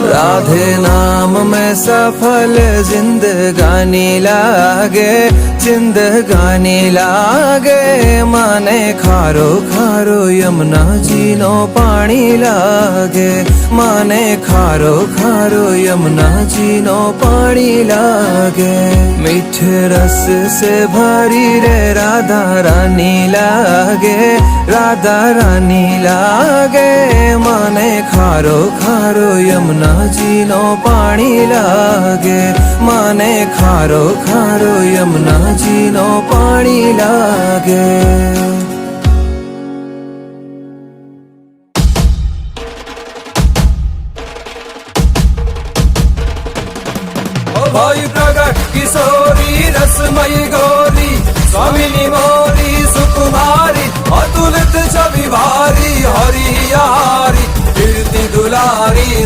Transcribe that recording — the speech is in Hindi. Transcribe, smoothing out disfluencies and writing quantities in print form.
राधे नाम में सफल जिंदगानी लागे, जिंदगानी लागे। माने खारो खारो यमुना जी नो पानी लागे, माने खारो खारो यमुना जी नो पानी लागे। मीठे रस से भरी रे राधा रानी लागे, राधा रानी लागे। माने खारो खारो यमुना जी नो पानी लागे, माने खारो खारो यमुना जी नो पानी लागे। भाई प्रगट किशोरी रसमयी गौरी, स्वामिनी मोरी सुकुमारी, अतुलित छवि भारी हरियारी कीर्ति दुलारी।